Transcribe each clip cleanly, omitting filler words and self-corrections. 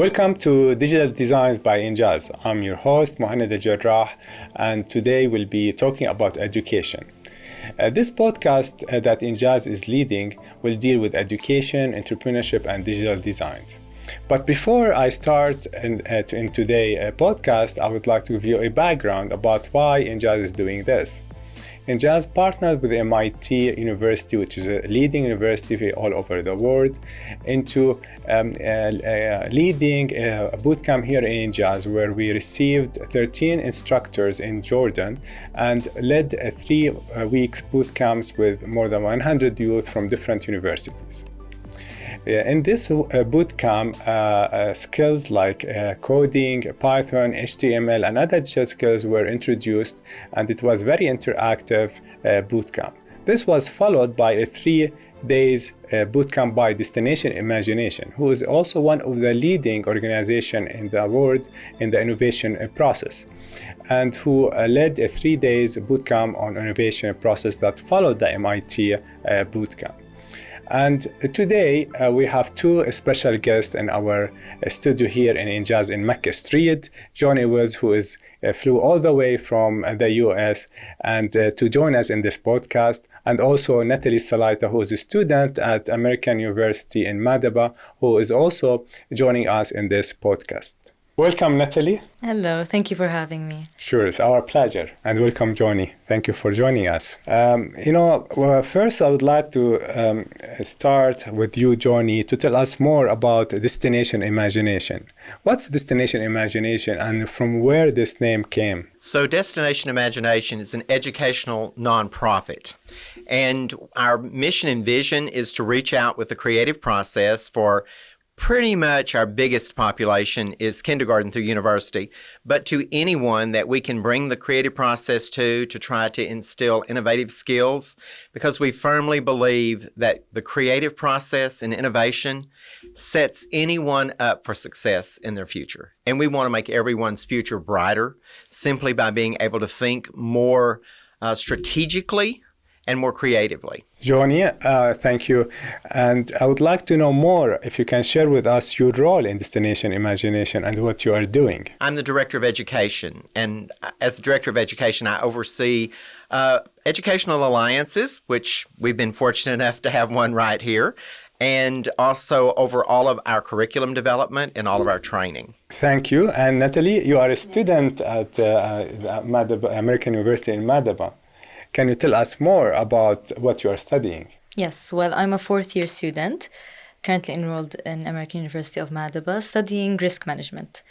Welcome to Digital Designs by INJAZ. I'm your host, Muhannad, and today we'll be talking about education. This podcast that INJAZ is leading will deal with education, entrepreneurship, and digital designs. But before I start in today's podcast, I would like to give you a background about why INJAZ is doing this. INJAZ partnered with MIT University, which is a leading university all over the world, into leading a bootcamp here in INJAZ, where we received 13 instructors in Jordan and led 3 weeks bootcamps with more than 100 youth from different universities. In this bootcamp, skills like coding, Python, HTML, and other digital skills were introduced, and it was very interactive bootcamp. This was followed by a 3 days bootcamp by Destination Imagination, who is also one of the leading organizations in the world in the innovation process, and who led a 3 days bootcamp on innovation process that followed the MIT bootcamp. And today we have 2 special guests in our studio here in INJAZ in Mecca Street. Johnny Wills, who flew all the way from the US and to join us in this podcast, and also Natalie Salayta, who is a student at American University in Madaba, who is also joining us in this podcast. Welcome, Natalie. Hello, thank you for having me. Sure, it's our pleasure. And welcome, Johnny. Thank you for joining us. First I would like to start with you, Johnny, to tell us more about Destination Imagination. What's Destination Imagination and from where this name came? So Destination Imagination is an educational nonprofit. And our mission and vision is to reach out with the creative process for pretty much our biggest population is kindergarten through university, but to anyone that we can bring the creative process to try to instill innovative skills, because we firmly believe that the creative process and innovation sets anyone up for success in their future. And we want to make everyone's future brighter simply by being able to think more strategically and more creatively. Johnny, thank you. And I would like to know more, if you can share with us your role in Destination Imagination and what you are doing. I'm the Director of Education, and as the Director of Education, I oversee educational alliances, which we've been fortunate enough to have one right here, and also over all of our curriculum development and all of our training. Thank you. And Natalie, you are a student at Madaba, American University in Madaba. Can you tell us more about what you are studying? Yes, well, I'm a 4th-year student, currently enrolled in American University of Madaba, studying risk management.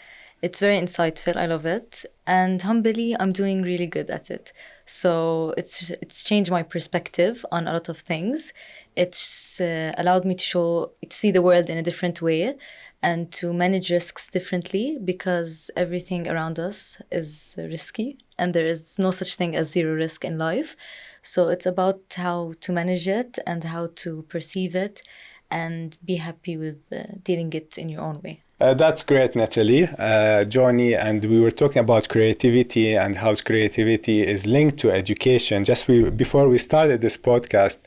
It's very insightful, I love it, and humbly, I'm doing really good at it. So it's changed my perspective on a lot of things. It's allowed me to see the world in a different way and to manage risks differently, because everything around us is risky and there is no such thing as zero risk in life. So it's about how to manage it and how to perceive it and be happy with dealing it in your own way. That's great, Natalie. Johnny, and we were talking about creativity and how creativity is linked to education. Before we started this podcast,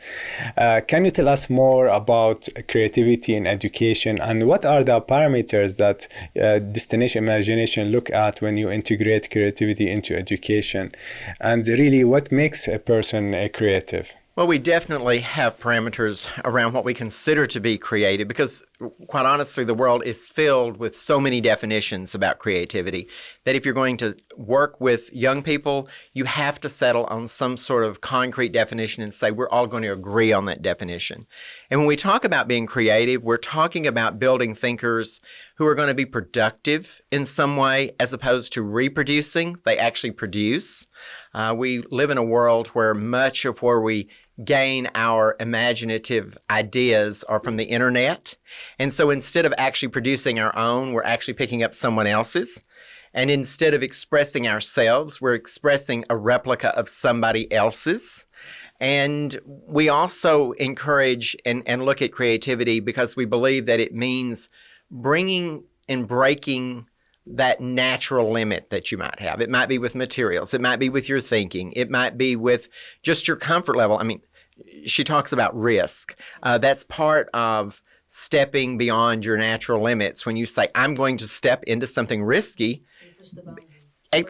can you tell us more about creativity in education and what are the parameters that Destination Imagination look at when you integrate creativity into education? And really, what makes a person creative? Well, we definitely have parameters around what we consider to be creative, because quite honestly, the world is filled with so many definitions about creativity that if you're going to work with young people, you have to settle on some sort of concrete definition and say we're all going to agree on that definition. And when we talk about being creative, we're talking about building thinkers who are going to be productive in some way as opposed to reproducing. They actually produce. We live in a world where much of where we gain our imaginative ideas are from the internet. And so instead of actually producing our own, we're actually picking up someone else's. And instead of expressing ourselves, we're expressing a replica of somebody else's. And we also encourage and look at creativity because we believe that it means bringing and breaking that natural limit that you might have. It might be with materials. It might be with your thinking. It might be with just your comfort level. I mean, she talks about risk. That's part of stepping beyond your natural limits. When you say, I'm going to step into something risky,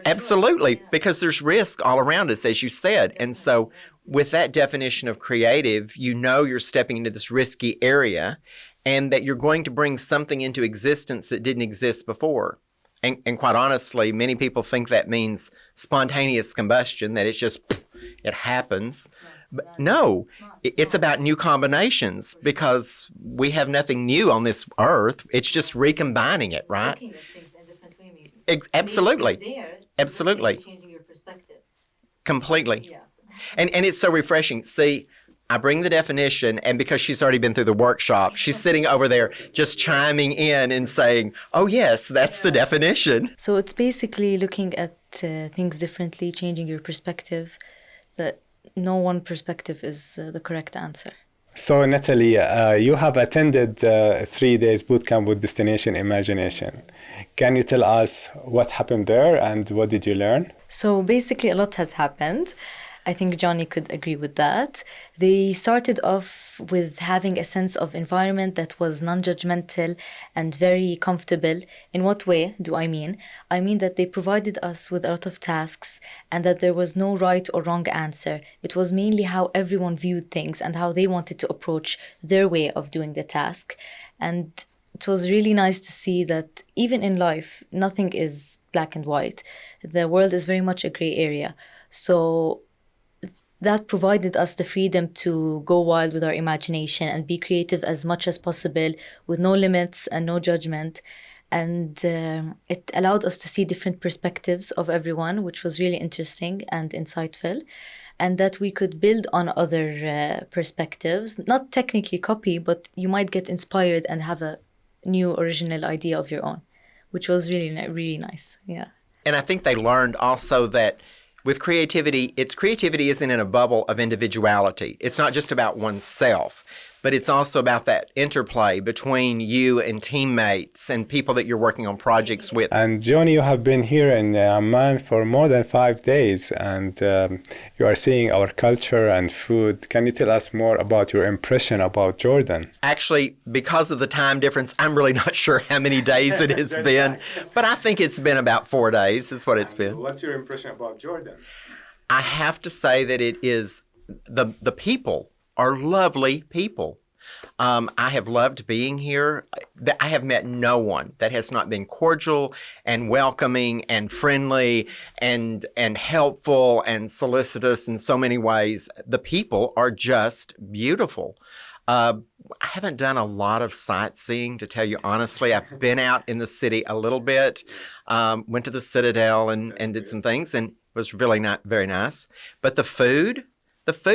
absolutely, because there's risk all around us, as you said. And so with that definition of creative, you know you're stepping into this risky area and that you're going to bring something into existence that didn't exist before. And quite honestly, many people think that means spontaneous combustion, that it's just, it happens. But no, it's about new combinations, because we have nothing new on this earth. It's just recombining it, right? Looking at things in a different way, maybe. Absolutely. Absolutely. Changing your perspective. Completely. Yeah. And it's so refreshing. See, I bring the definition, and because she's already been through the workshop, she's sitting over there just chiming in and saying, oh, yes, that's the definition. So it's basically looking at things differently, changing your perspective, that no one perspective is the correct answer. So, Natalie, you have attended 3 days bootcamp with Destination Imagination. Can you tell us what happened there and what did you learn? So basically a lot has happened. I think Johnny could agree with that. They started off with having a sense of environment that was non-judgmental and very comfortable. In what way do I mean? I mean that they provided us with a lot of tasks and that there was no right or wrong answer. It was mainly how everyone viewed things and how they wanted to approach their way of doing the task. And it was really nice to see that even in life, nothing is black and white. The world is very much a gray area. So that provided us the freedom to go wild with our imagination and be creative as much as possible with no limits and no judgment. And it allowed us to see different perspectives of everyone, which was really interesting and insightful. And that we could build on other perspectives, not technically copy, but you might get inspired and have a new original idea of your own, which was really, really nice. Yeah. And I think they learned also that with creativity, creativity isn't in a bubble of individuality. It's not just about oneself, but it's also about that interplay between you and teammates and people that you're working on projects with. And Johnny, you have been here in Amman for more than 5 days, and you are seeing our culture and food. Can you tell us more about your impression about Jordan? Actually, because of the time difference, I'm really not sure how many days it has been, but I think it's been about 4 days is what it's been. What's your impression about Jordan? I have to say that it is, the people are lovely people. I have loved being here. I have met no one that has not been cordial and welcoming and friendly and helpful and solicitous in so many ways. The people are just beautiful. I haven't done a lot of sightseeing, to tell you honestly. I've been out in the city a little bit, went to the Citadel and did some things, and it was really not very nice. But the food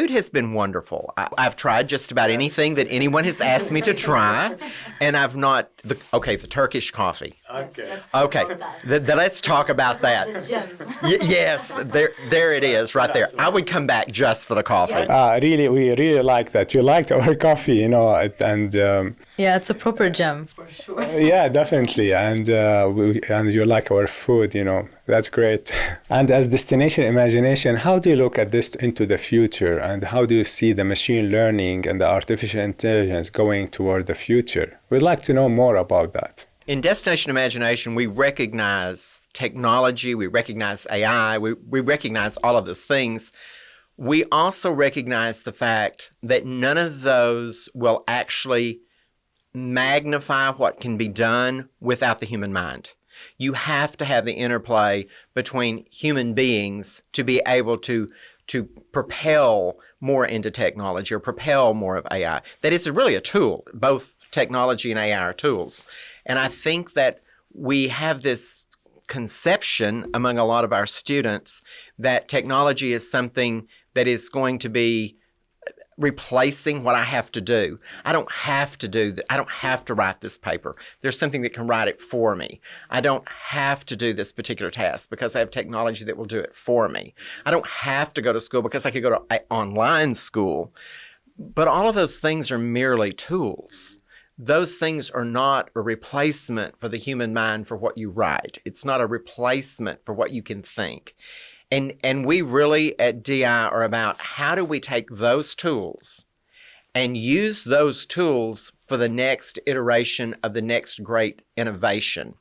has been wonderful. I've tried just about anything that anyone has asked me to try, and I've not. The Turkish coffee. Okay. Let's talk about that. Yes, there it is, right there. I would come back just for the coffee. Really, we really like that. You liked our coffee, you know, and yeah, it's a proper gem for sure. Yeah, definitely, and you like our food, you know. That's great. And as Destination Imagination, how do you look at this into the future, and how do you see the machine learning and the artificial intelligence going toward the future? We'd like to know more about that. In Destination Imagination, we recognize technology, we recognize AI, we recognize all of those things. We also recognize the fact that none of those will actually magnify what can be done without the human mind. You have to have the interplay between human beings to be able to propel more into technology or propel more of AI. That is really a tool. Both technology and AI are tools. And I think that we have this conception among a lot of our students that technology is something that is going to be replacing what I have to do. I don't have to do that. I don't have to write this paper. There's something that can write it for me. I don't have to do this particular task because I have technology that will do it for me. I don't have to go to school because I could go to an online school. But all of those things are merely tools. Those things are not a replacement for the human mind for what you write. It's not a replacement for what you can think. And we really at DI are about how do we take those tools and use those tools for the next iteration of the next great innovation.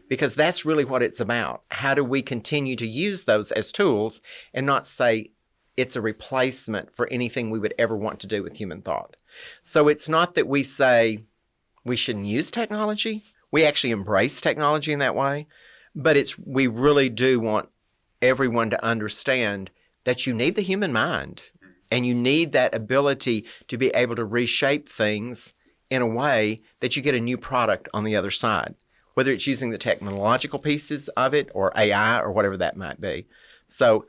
Because that's really what it's about. How do we continue to use those as tools and not say it's a replacement for anything we would ever want to do with human thought? So it's not that we say we shouldn't use technology. We actually embrace technology in that way. But we really do want everyone to understand that you need the human mind and you need that ability to be able to reshape things in a way that you get a new product on the other side, whether it's using the technological pieces of it or AI or whatever that might be. So,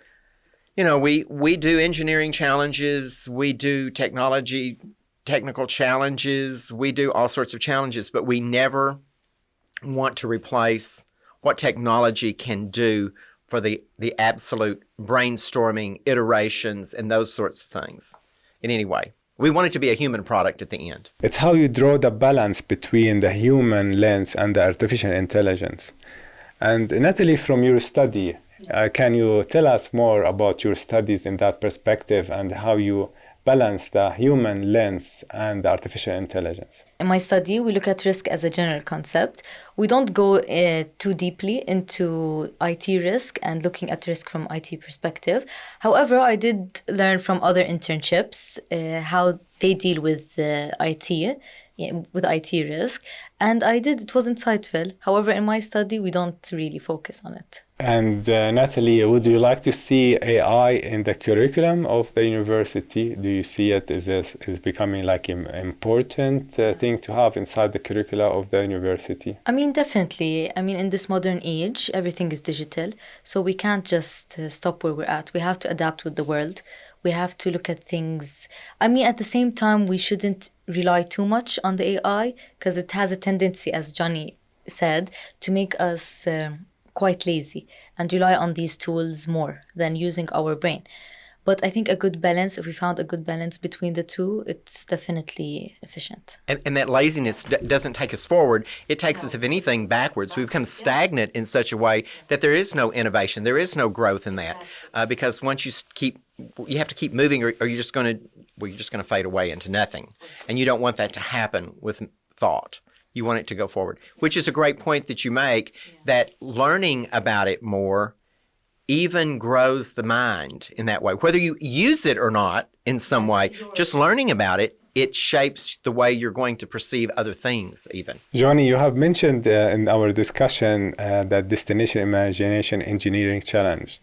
we do engineering challenges, we do technical challenges, we do all sorts of challenges, but we never want to replace what technology can do for the absolute brainstorming, iterations, and those sorts of things in any way. We want it to be a human product at the end. It's how you draw the balance between the human lens and the artificial intelligence. And Natalie, from your study, can you tell us more about your studies in that perspective and how you balance the human lens and the artificial intelligence? In my study, we look at risk as a general concept. We don't go too deeply into IT risk and looking at risk from IT perspective. However, I did learn from other internships how they deal with IT risk, and it was insightful. However, in my study, we don't really focus on it. And Natalie, would you like to see AI in the curriculum of the university? Do you see it as becoming like an important thing to have inside the curricula of the university? I mean, definitely. I mean, in this modern age, everything is digital, so we can't just stop where we're at. We have to adapt with the world. We have to look at things. I mean, at the same time, we shouldn't rely too much on the AI because it has a tendency, as Johnny said, to make us quite lazy and rely on these tools more than using our brain. But I think a good balance, if we found a good balance between the two, it's definitely efficient. And that laziness doesn't take us forward. It takes us, if anything, backwards. We become stagnant in such a way that there is no innovation. There is no growth in that. Because once you have to keep moving or you're just going to fade away into nothing. And you don't want that to happen with thought. You want it to go forward, which is a great point that you make, that learning about it more even grows the mind in that way. Whether you use it or not in some way, just learning about it, it shapes the way you're going to perceive other things even. Johnny, you have mentioned in our discussion that Destination Imagination Engineering Challenge.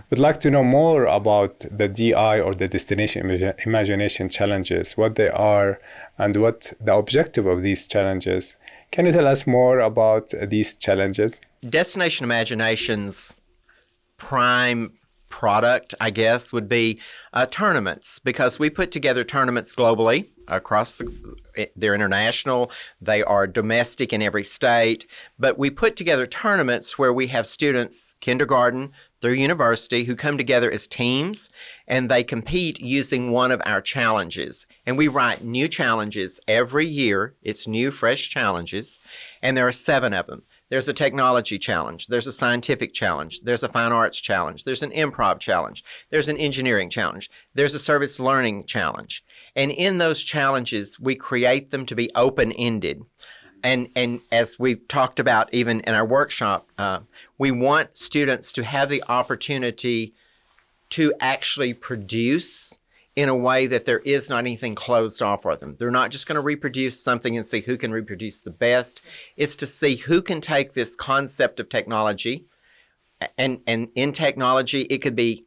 Would like to know more about the DI or the Destination Imagination Challenges, what they are and what the objective of these challenges. Can you tell us more about these challenges? Destination Imagination's prime product, I guess, would be tournaments, because we put together tournaments globally across they're international, they are domestic in every state, but we put together tournaments where we have students, kindergarten through university, who come together as teams and they compete using one of our challenges. And we write new challenges every year. It's new, fresh challenges, and there are 7 of them. There's a technology challenge, there's a scientific challenge, there's a fine arts challenge, there's an improv challenge, there's an engineering challenge, there's a service learning challenge. And in those challenges, we create them to be open-ended. And as we've talked about even in our workshop, we want students to have the opportunity to actually produce in a way that there is not anything closed off for them. They're not just going to reproduce something and see who can reproduce the best. It's to see who can take this concept of technology, and in technology, it could be,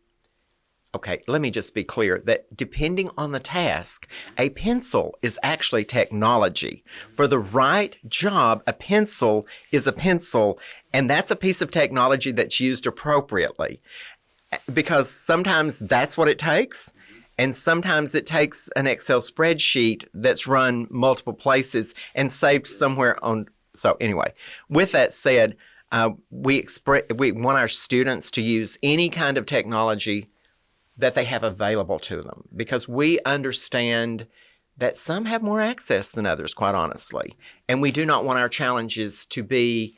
okay, let me just be clear that depending on the task, a pencil is actually technology. For the right job, a pencil is a pencil, and that's a piece of technology that's used appropriately. Because sometimes that's what it takes. And sometimes it takes an Excel spreadsheet that's run multiple places and saved somewhere on. So anyway, with that said, we want our students to use any kind of technology that they have available to them, because we understand that some have more access than others, quite honestly. And we do not want our challenges to be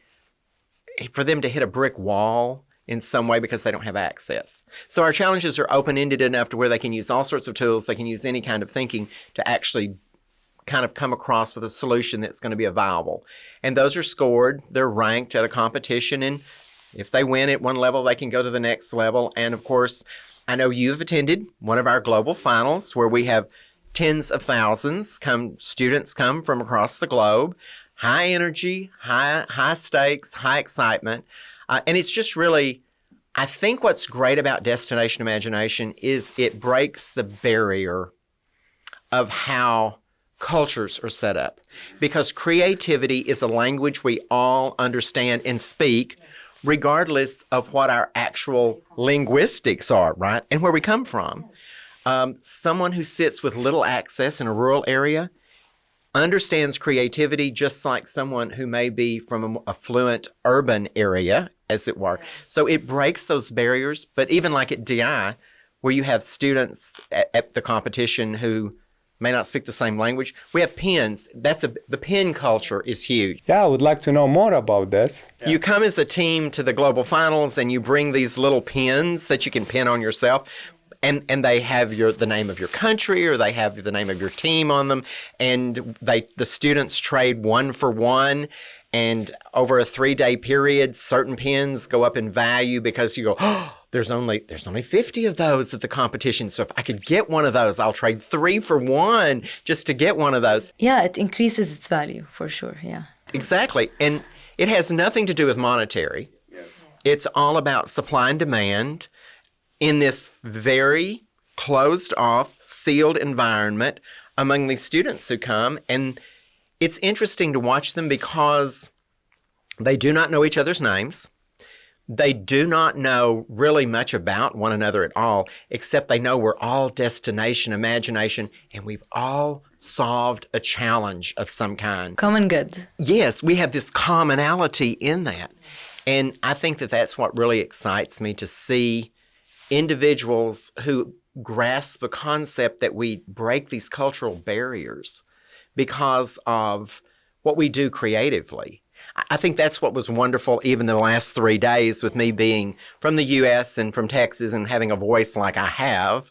for them to hit a brick wall in some way because they don't have access. So our challenges are open-ended enough to where they can use all sorts of tools. They can use any kind of thinking to actually kind of come across with a solution that's going to be viable. And those are scored, they're ranked at a competition, and if they win at one level, they can go to the next level. And of course, I know you've attended one of our global finals where we have tens of thousands students come from across the globe. High energy, high stakes, high excitement. And it's just really, I think what's great about Destination Imagination is it breaks the barrier of how cultures are set up. Because creativity is a language we all understand and speak, regardless of what our actual linguistics are, right? And where we come from. Someone who sits with little access in a rural area understands creativity just like someone who may be from an affluent urban area, as it were. So it breaks those barriers. But even like at DI, where you have students at the competition who may not speak the same language, we have pens. The pen culture is huge. Yeah, I would like to know more about this. Yeah. You come as a team to the global finals and you bring these little pens that you can pen on yourself. And they have the name of your country, or they have the name of your team on them, and the students trade one for one, and over a 3-day period, certain pens go up in value because you go, oh, there's only 50 of those at the competition, so if I could get one of those, I'll trade 3 for 1 just to get one of those. Yeah, it increases its value for sure. Yeah, exactly, and it has nothing to do with monetary. Yes. It's all about supply and demand. In this very closed-off, sealed environment among these students who come. And it's interesting to watch them because they do not know each other's names. They do not know really much about one another at all, except they know we're all Destination Imagination, and we've all solved a challenge of some kind. Common good. Yes, we have this commonality in that. And I think that that's what really excites me, to see individuals who grasp the concept that we break these cultural barriers because of what we do creatively. I think that's what was wonderful even the last 3 days with me being from the U.S. and from Texas and having a voice like I have,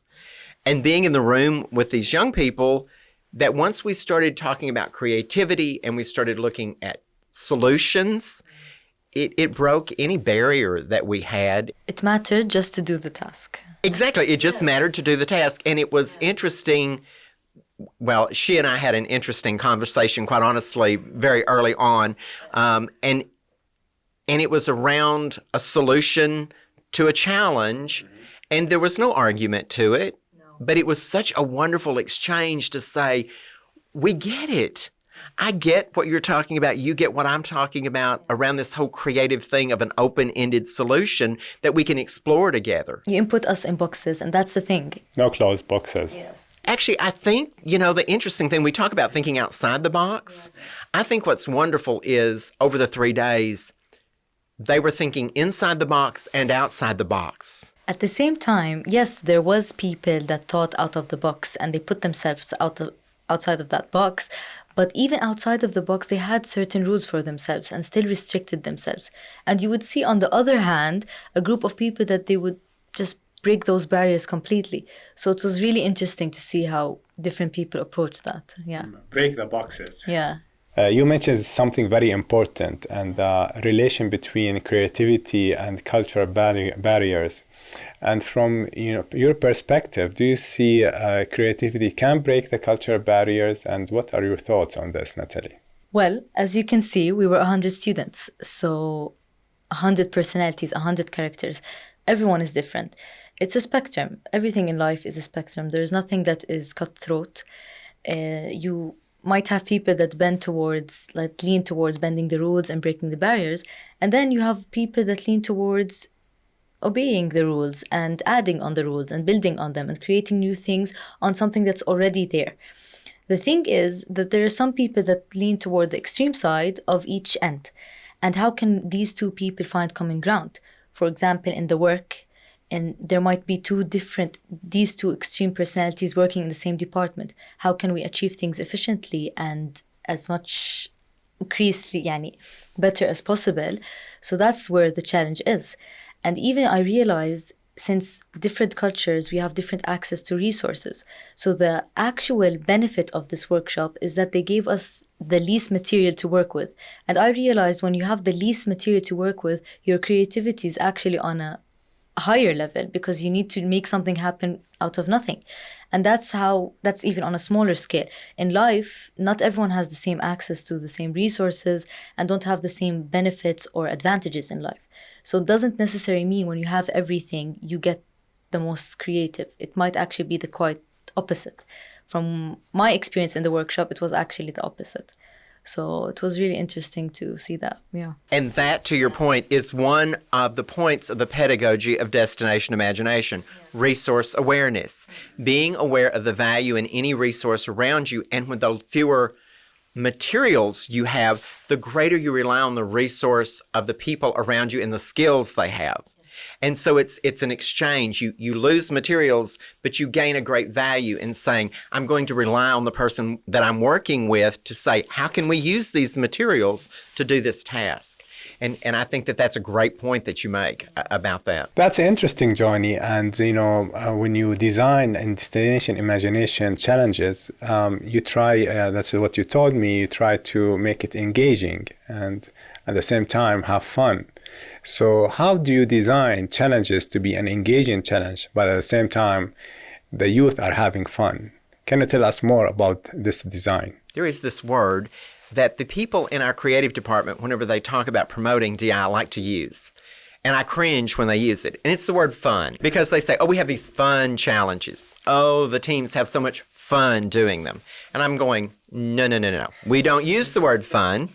and being in the room with these young people, that once we started talking about creativity and we started looking at solutions, it broke any barrier that we had. It mattered just to do the task. Exactly. It just mattered to do the task. And it was interesting. Well, she and I had an interesting conversation, quite honestly, very early on. And it was around a solution to a challenge. And there was no argument to it. But it was such a wonderful exchange to say, we get it. I get what you're talking about. You get what I'm talking about around this whole creative thing of an open-ended solution that we can explore together. You input us in boxes, and that's the thing. No closed boxes. Yes. Actually, I think, the interesting thing, we talk about thinking outside the box. Yes. I think what's wonderful is over the 3 days, they were thinking inside the box and outside the box. At the same time, yes, there was people that thought out of the box and they put themselves outside of that box. But even outside of the box, they had certain rules for themselves and still restricted themselves. And you would see, on the other hand, a group of people that they would just break those barriers completely. So it was really interesting to see how different people approach that. Yeah. Break the boxes. Yeah. You mentioned something very important, and the relation between creativity and cultural barriers. And from your perspective, do you see creativity can break the cultural barriers? And what are your thoughts on this, Natalie? Well, as you can see, we were 100 students. So 100 personalities, 100 characters. Everyone is different. It's a spectrum. Everything in life is a spectrum. There is nothing that is cutthroat. You might have people that lean towards bending the rules and breaking the barriers. And then you have people that lean towards obeying the rules and adding on the rules and building on them and creating new things on something that's already there. The thing is that there are some people that lean toward the extreme side of each end. And how can these two people find common ground? For example, in the work, and there might be these two extreme personalities working in the same department. How can we achieve things efficiently and as much better as possible? So that's where the challenge is. And even I realized since different cultures, we have different access to resources. So the actual benefit of this workshop is that they gave us the least material to work with. And I realized when you have the least material to work with, your creativity is actually on a higher level because you need to make something happen out of nothing. And that's even on a smaller scale. In life, not everyone has the same access to the same resources and don't have the same benefits or advantages in life. So it doesn't necessarily mean when you have everything, you get the most creative. It might actually be the quite opposite. From my experience in the workshop, it was actually the opposite. So it was really interesting to see that, yeah. And that, to your point, is one of the points of the pedagogy of destination imagination, resource awareness, being aware of the value in any resource around you. And with the fewer materials you have, the greater you rely on the resource of the people around you and the skills they have. And so it's an exchange. You lose materials, but you gain a great value in saying, I'm going to rely on the person that I'm working with to say, how can we use these materials to do this task? And I think that that's a great point that you make about that. That's interesting, Johnny. And, when you design and destination imagination challenges, you try, that's what you told me, you try to make it engaging and at the same time have fun. So how do you design challenges to be an engaging challenge, but at the same time, the youth are having fun? Can you tell us more about this design? There is this word that the people in our creative department, whenever they talk about promoting DI, like to use. And I cringe when they use it. And it's the word fun, because they say, oh, we have these fun challenges. Oh, the teams have so much fun doing them. And I'm going, no. We don't use the word fun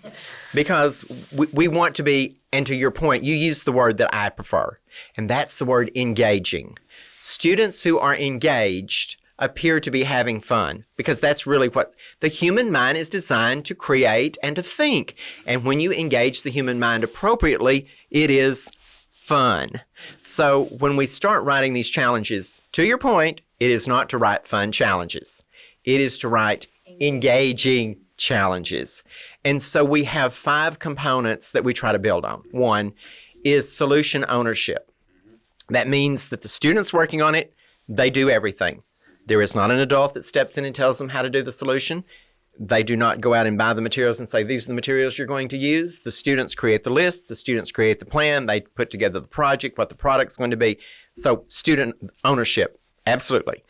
because we want to be, and to your point, you use the word that I prefer, and that's the word engaging. Students who are engaged appear to be having fun, because that's really what the human mind is designed to create and to think. And when you engage the human mind appropriately, it is fun. So when we start writing these challenges, to your point, it is not to write fun challenges. It is to write engaging challenges. And so we have 5 components that we try to build on. One is solution ownership. That means that the students working on it, they do everything. There is not an adult that steps in and tells them how to do the solution. They do not go out and buy the materials and say, these are the materials you're going to use. The students create the list. The students create the plan. They put together the project, what the product's going to be. So student ownership, absolutely.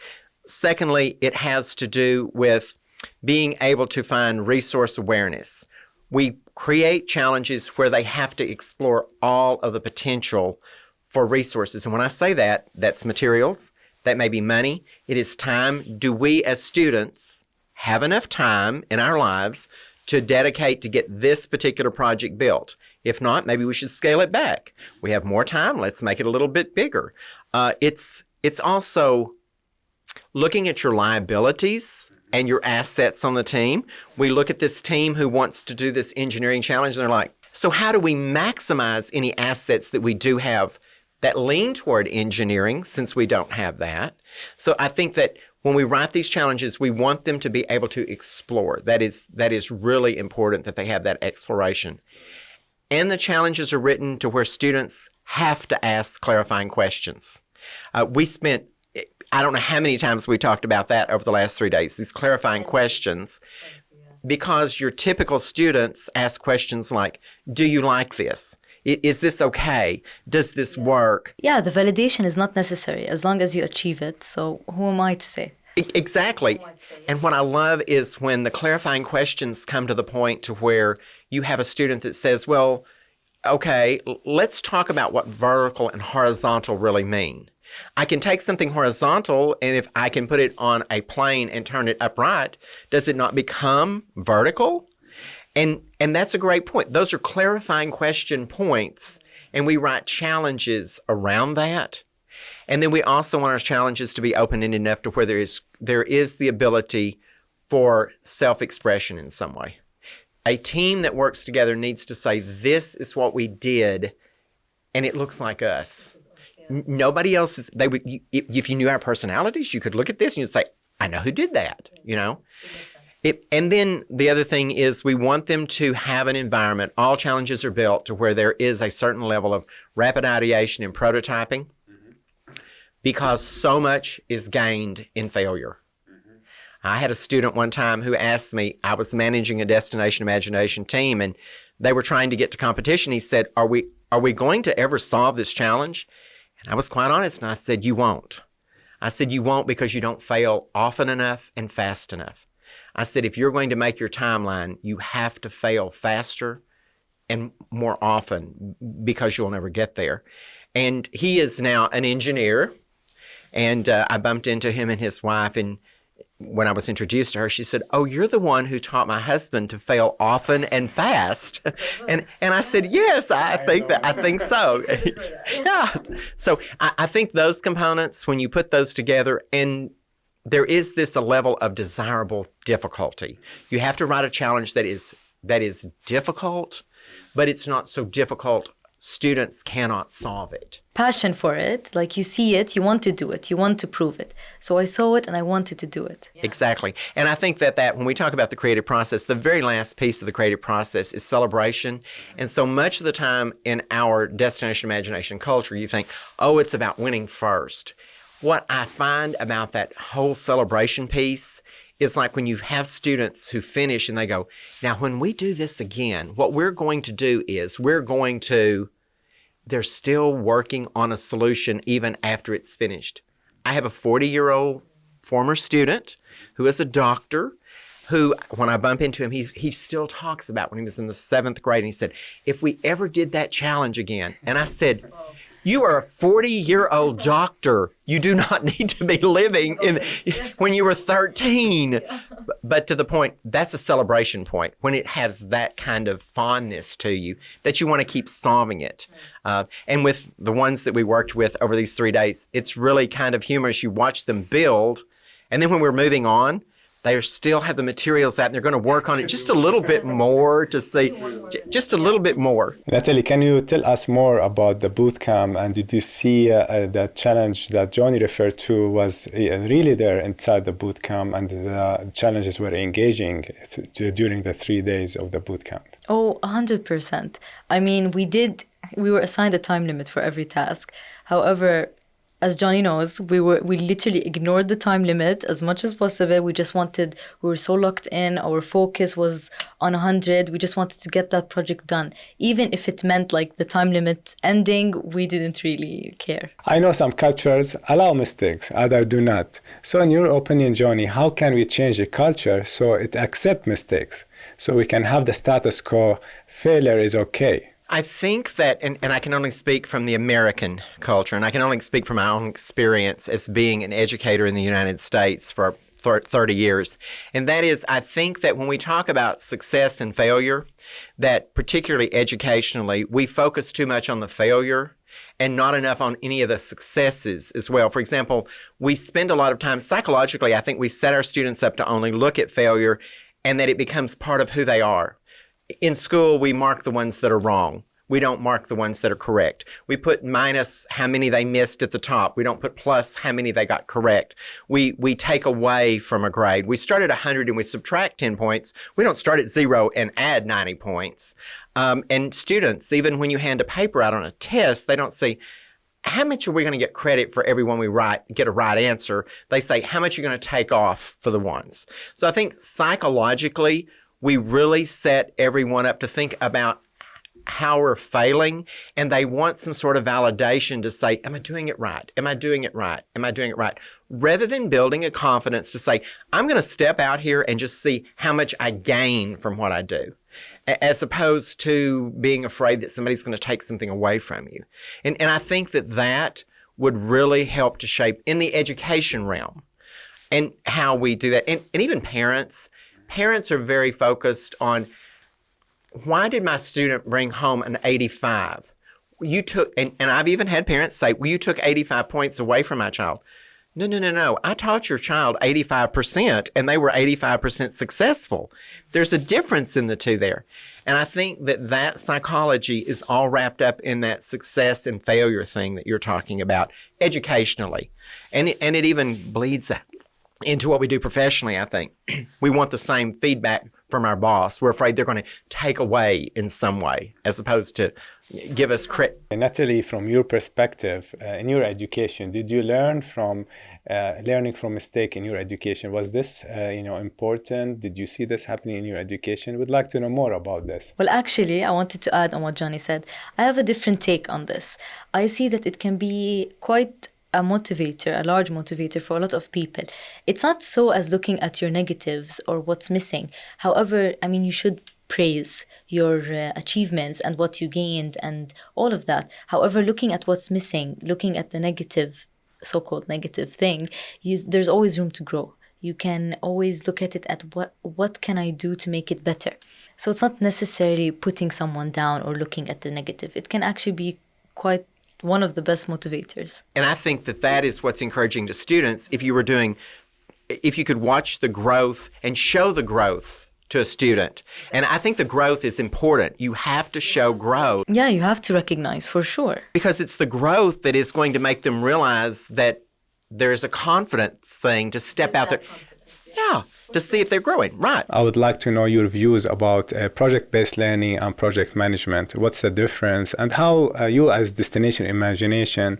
Secondly, it has to do with being able to find resource awareness. We create challenges where they have to explore all of the potential for resources. And when I say that, that's materials, that may be money, it is time. Do we as students have enough time in our lives to dedicate to get this particular project built? If not, maybe we should scale it back. We have more time, let's make it a little bit bigger. It's also looking at your liabilities and your assets on the team. We look at this team who wants to do this engineering challenge, and they're like, so how do we maximize any assets that we do have that lean toward engineering, since we don't have that? So I think that when we write these challenges, we want them to be able to explore. That is really important, that they have that exploration. And the challenges are written to where students have to ask clarifying questions. We spent, I don't know how many times we talked about that over the last 3 days, these clarifying questions, because your typical students ask questions like, do you like this? Is this okay? Does this work? Yeah, the validation is not necessary as long as you achieve it. So who am I to say? Exactly. And what I love is when the clarifying questions come to the point to where you have a student that says, well, okay, let's talk about what vertical and horizontal really mean. I can take something horizontal, and if I can put it on a plane and turn it upright, does it not become vertical? And that's a great point. Those are clarifying question points, and we write challenges around that. And then we also want our challenges to be open-ended enough to where there is the ability for self-expression in some way. A team that works together needs to say, this is what we did, and it looks like us. Nobody else is, if you knew our personalities, you could look at this and you'd say, I know who did that, And then the other thing is we want them to have an environment. All challenges are built to where there is a certain level of rapid ideation and prototyping. because so much is gained in failure. I had a student one time who asked me, I was managing a destination imagination team, and they were trying to get to competition. He said, are we going to ever solve this challenge? And I was quite honest, and I said, you won't. I said, you won't because you don't fail often enough and fast enough. I said, if you're going to make your timeline, you have to fail faster and more often because you'll never get there. And he is now an engineer, and I bumped into him and his wife, and when I was introduced to her, she said, oh, you're the one who taught my husband to fail often and fast. And I said, yes, I think so. Yeah. So I think those components, when you put those together, and there is this a level of desirable difficulty. You have to write a challenge that is difficult, but it's not so difficult students cannot solve it. Passion for it, like you see it, you want to do it, you want to prove it. So I saw it and I wanted to do it. Yeah. Exactly. And I think that when we talk about the creative process, the very last piece of the creative process is celebration. And so much of the time in our destination imagination culture, you think, oh, it's about winning first. What I find about that whole celebration piece is like when you have students who finish and they go, now when we do this again, what we're going to do is they're still working on a solution even after it's finished. I have a 40-year-old former student who is a doctor who, when I bump into him, he still talks about when he was in the 7th grade, and he said, if we ever did that challenge again, and I said, you are a 40-year-old doctor. You do not need to be living when you were 13. But to the point, that's a celebration point, when it has that kind of fondness to you that you want to keep solving it. And with the ones that we worked with over these 3 days, it's really kind of humorous. You watch them build, and then when we're moving on, they still have the materials out, and they're going to work on it just a little bit more to see, just a little bit more. Natalie, can you tell us more about the boot camp, and did you see the challenge that Johnny referred to was really there inside the boot camp, and the challenges were engaging during the 3 days of the boot camp? Oh, 100%. I mean, we were assigned a time limit for every task. However, as Johnny knows, we literally ignored the time limit as much as possible. We were so locked in, our focus was on 100. We just wanted to get that project done. Even if it meant like the time limit ending, we didn't really care. I know some cultures allow mistakes, others do not. So in your opinion, Johnny, how can we change the culture so it accepts mistakes? So we can have the status quo, failure is okay. I think that, and I can only speak from the American culture, and I can only speak from my own experience as being an educator in the United States for 30 years, and that is, I think that when we talk about success and failure, that particularly educationally, we focus too much on the failure and not enough on any of the successes as well. For example, we spend a lot of time, psychologically, I think we set our students up to only look at failure and that it becomes part of who they are. In school, we mark the ones that are wrong. We don't mark the ones that are correct. We put minus how many they missed at the top. We don't put plus how many they got correct. We take away from a grade. We start at 100 and we subtract 10 points. We don't start at 0 and add 90 points. And students, even when you hand a paper out on a test, they don't say, how much are we going to get credit for everyone we get a right answer? They say, how much are you going to take off for the ones? So I think psychologically, we really set everyone up to think about how we're failing, and they want some sort of validation to say, am I doing it right? Am I doing it right? Am I doing it right? Rather than building a confidence to say, I'm going to step out here and just see how much I gain from what I do, as opposed to being afraid that somebody's going to take something away from you. And I think that would really help to shape in the education realm and how we do that. And even parents are very focused on, why did my student bring home an 85? You took, and I've even had parents say, well, you took 85 points away from my child. No. I taught your child 85% and they were 85% successful. There's a difference in the two there. And I think that psychology is all wrapped up in that success and failure thing that you're talking about educationally. And it even bleeds into what we do professionally, I think. We want the same feedback from our boss. We're afraid they're going to take away in some way, as opposed to give us credit. Natalie, from your perspective, in your education, did you learn from learning from mistake in your education? Was this, important? Did you see this happening in your education? We'd like to know more about this. Well, actually, I wanted to add on what Johnny said. I have a different take on this. I see that it can be quite a motivator, a large motivator for a lot of people. It's not so as looking at your negatives or what's missing. However, you should praise your achievements and what you gained and all of that. However, looking at what's missing, looking at the negative, so-called negative thing, there's always room to grow. You can always look at it at what can I do to make it better. So it's not necessarily putting someone down or looking at the negative. It can actually be quite one of the best motivators. And I think that is what's encouraging to students. If you could watch the growth and show the growth to a student. And I think the growth is important. You have to show growth. Yeah, you have to recognize for sure. Because it's the growth that is going to make them realize that there's a confidence thing to step out there. Yeah, to see if they're growing. Right. I would like to know your views about project-based learning and project management. What's the difference, and how you as Destination Imagination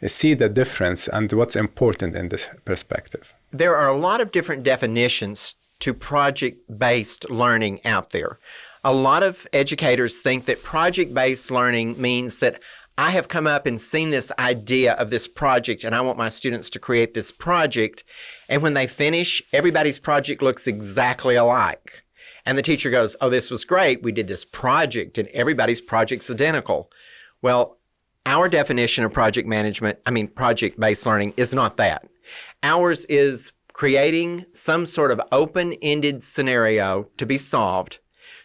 see the difference, and what's important in this perspective? There are a lot of different definitions to project-based learning out there. A lot of educators think that project-based learning means that I have come up and seen this idea of this project, and I want my students to create this project. And when they finish, everybody's project looks exactly alike. And the teacher goes, oh, this was great. We did this project, and everybody's project's identical. Well, our definition of project-based learning is not that. Ours is creating some sort of open-ended scenario to be solved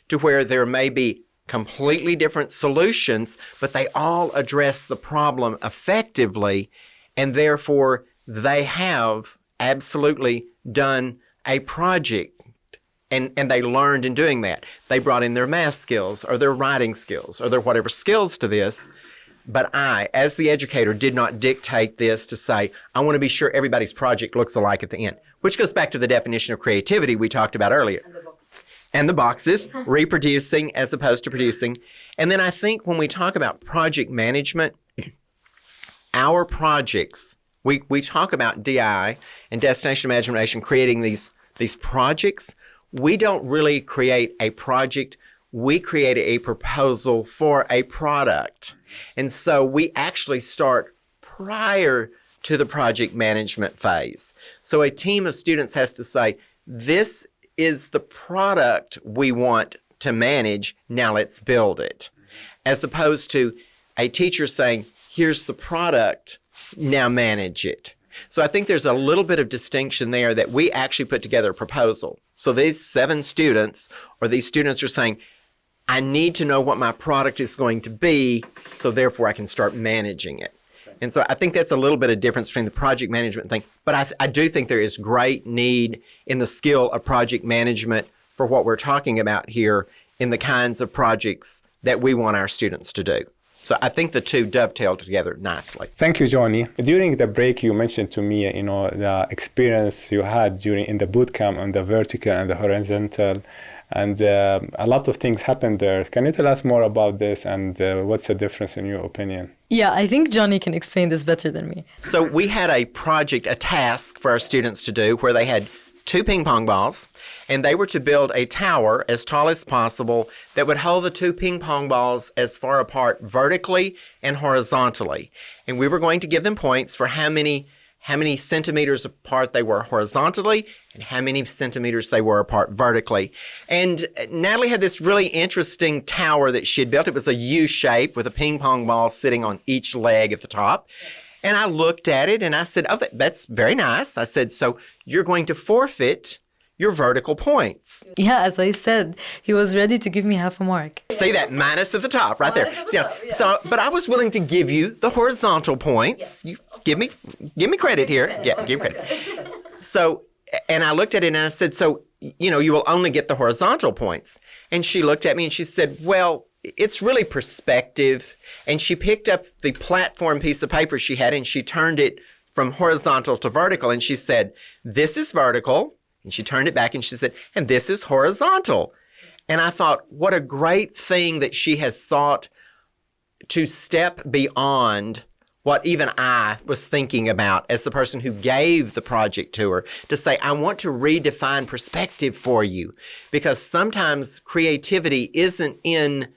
to where there may be completely different solutions, but they all address the problem effectively, and therefore they have absolutely done a project, and they learned in doing that. They brought in their math skills or their writing skills or their whatever skills to this, but I, as the educator, did not dictate this to say, I want to be sure everybody's project looks alike at the end, which goes back to the definition of creativity we talked about earlier. And the boxes, reproducing as opposed to producing. And then I think when we talk about project management, our projects, we talk about DI and Destination Imagination creating these projects. We don't really create a project. We create a proposal for a product. And so we actually start prior to the project management phase. So a team of students has to say, this is the product we want to manage, now let's build it. As opposed to a teacher saying, here's the product, now manage it. So I think there's a little bit of distinction there that we actually put together a proposal. So these 7 students, or these students are saying, I need to know what my product is going to be, so therefore I can start managing it. And so I think that's a little bit of difference between the project management thing. But I do think there is great need in the skill of project management for what we're talking about here in the kinds of projects that we want our students to do. So I think the two dovetail together nicely. Thank you, Johnny. During the break, you mentioned to me, the experience you had in the boot camp on the vertical and the horizontal. And a lot of things happened there. Can you tell us more about this, and what's the difference in your opinion? Yeah, I think Johnny can explain this better than me. So we had a project, a task for our students to do where they had 2 ping pong balls, and they were to build a tower as tall as possible that would hold the 2 ping pong balls as far apart vertically and horizontally. And we were going to give them points for how many centimeters apart they were horizontally and how many centimeters they were apart vertically. And Natalie had this really interesting tower that she had built. It was a U shape with a ping pong ball sitting on each leg at the top. And I looked at it and I said, oh, that's very nice. I said, so you're going to forfeit your vertical points. Yeah, as I said, he was ready to give me half a mark. See that minus at the top right there. But I was willing to give you the horizontal points. Yes. You give me credit here. Yeah, give me credit. So, and I looked at it and I said, so, you will only get the horizontal points. And she looked at me and she said, well, it's really perspective. And she picked up the platform piece of paper she had and she turned it from horizontal to vertical. And she said, this is vertical. And she turned it back and she said, and this is horizontal. And I thought, what a great thing that she has thought to step beyond what even I was thinking about as the person who gave the project to her, to say, I want to redefine perspective for you. Because sometimes creativity isn't in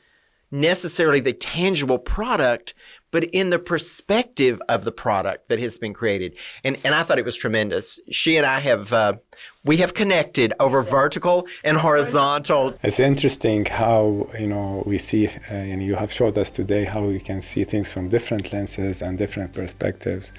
necessarily the tangible product, but in the perspective of the product that has been created. And I thought it was tremendous. She and I have, we have connected over vertical and horizontal. It's interesting how, we see, and you have showed us today how we can see things from different lenses and different perspectives.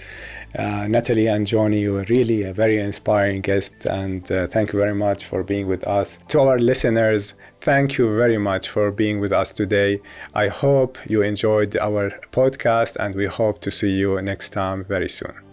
Natalie and Johnny, you were really a very inspiring guest, and thank you very much for being with us. To our listeners, thank you very much for being with us today. I hope you enjoyed our podcast, and we hope to see you next time very soon.